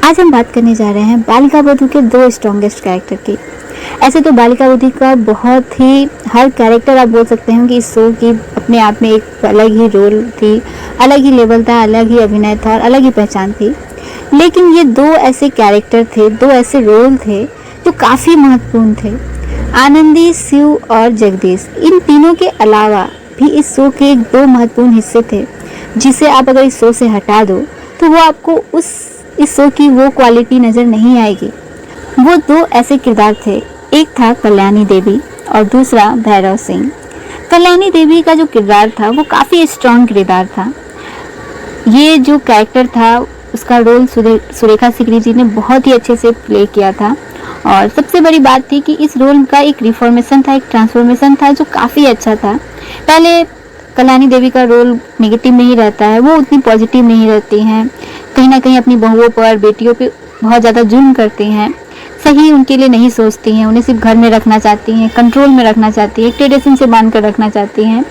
आज हम बात करने जा रहे हैं बालिका वधू के दो स्ट्रॉन्गेस्ट कैरेक्टर की। ऐसे तो बालिका वधू का बहुत ही हर कैरेक्टर आप बोल सकते हैं कि इस शो की अपने आप में एक अलग ही रोल थी, अलग ही लेवल था, अलग ही अभिनय था और अलग ही पहचान थी। लेकिन ये दो ऐसे कैरेक्टर थे, दो ऐसे रोल थे जो काफ़ी महत्वपूर्ण थे। आनंदी, शिव और जगदीश, इन तीनों के अलावा भी इस शो के दो महत्वपूर्ण हिस्से थे जिसे आप अगर इस शो से हटा दो तो वो आपको इस शो की वो क्वालिटी नज़र नहीं आएगी। वो दो ऐसे किरदार थे, एक था कल्याणी देवी और दूसरा भैरव सिंह। कल्याणी देवी का जो किरदार था वो काफ़ी स्ट्रॉन्ग किरदार था। ये जो कैरेक्टर था उसका रोल सुरेखा सिकरी जी ने बहुत ही अच्छे से प्ले किया था। और सबसे बड़ी बात थी कि इस रोल का एक रिफॉर्मेशन था, एक ट्रांसफॉर्मेशन था जो काफ़ी अच्छा था। पहले कल्याणी देवी का रोल नेगेटिव नहीं रहता है, वो उतनी पॉजिटिव नहीं रहती हैं, कहीं ना कहीं अपनी बहुओं पर, बेटियों पे बहुत ज़्यादा जुल्म करती हैं, सही उनके लिए नहीं सोचती हैं, उन्हें सिर्फ घर में रखना चाहती हैं, कंट्रोल में रखना चाहती हैं, एक ट्रेडिशन से बांध कर रखना चाहती हैं,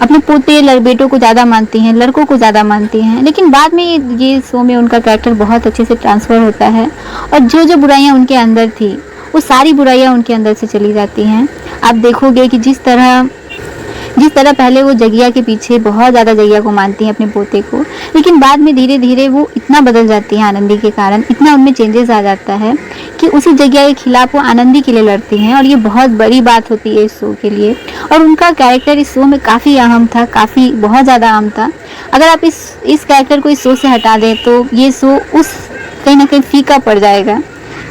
अपने पोते बेटों को ज़्यादा मानती हैं, लड़कों को ज़्यादा मानती हैं। लेकिन बाद में ये शो में उनका कैरेक्टर बहुत अच्छे से ट्रांसफ़र होता है और जो जो बुराइयाँ उनके अंदर थी वो सारी बुराइयाँ उनके अंदर से चली जाती हैं। आप देखोगे कि जिस तरह पहले वो जगिया के पीछे बहुत ज़्यादा जगिया को मानती हैं, अपने पोते को, लेकिन बाद में धीरे धीरे वो इतना बदल जाती हैं आनंदी के कारण, इतना उनमें चेंजेस आ जाता है कि उसी जगिया के खिलाफ वो आनंदी के लिए लड़ती हैं। और ये बहुत बड़ी बात होती है इस शो के लिए। और उनका कैरेक्टर इस शो में काफ़ी अहम था, काफ़ी बहुत ज़्यादा अहम था। अगर आप इस कैरेक्टर को इस शो से हटा दें तो ये शो कहीं ना कहीं फीका पड़ जाएगा,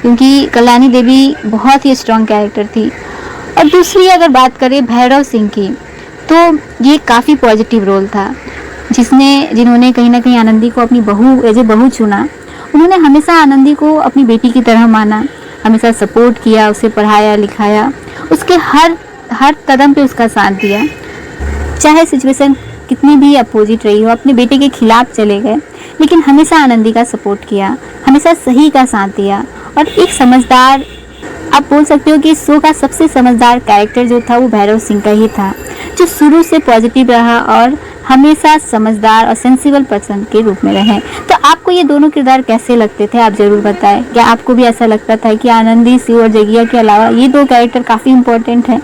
क्योंकि कल्याणी देवी बहुत ही स्ट्रॉन्ग कैरेक्टर थी। और दूसरी अगर बात करें भैरव सिंह की, तो ये काफ़ी पॉजिटिव रोल था, जिन्होंने कहीं ना कहीं आनंदी को अपनी एज ए बहू चुना। उन्होंने हमेशा आनंदी को अपनी बेटी की तरह माना, हमेशा सपोर्ट किया, उसे पढ़ाया लिखाया, उसके हर कदम पे उसका साथ दिया। चाहे सिचुएशन कितनी भी अपोजिट रही हो, अपने बेटे के खिलाफ चले गए, लेकिन हमेशा आनंदी का सपोर्ट किया, हमेशा सही का साथ दिया। और एक समझदार, आप बोल सकते हो कि इस शो का सबसे समझदार कैरेक्टर जो था वो भैरव सिंह का ही था, जो शुरू से पॉजिटिव रहा और हमेशा समझदार और सेंसिबल पर्सन के रूप में रहे। तो आपको ये दोनों किरदार कैसे लगते थे, आप ज़रूर बताएं। क्या आपको भी ऐसा लगता था कि आनंदी, शिव और जगिया के अलावा ये दो कैरेक्टर काफ़ी इंपॉर्टेंट हैं?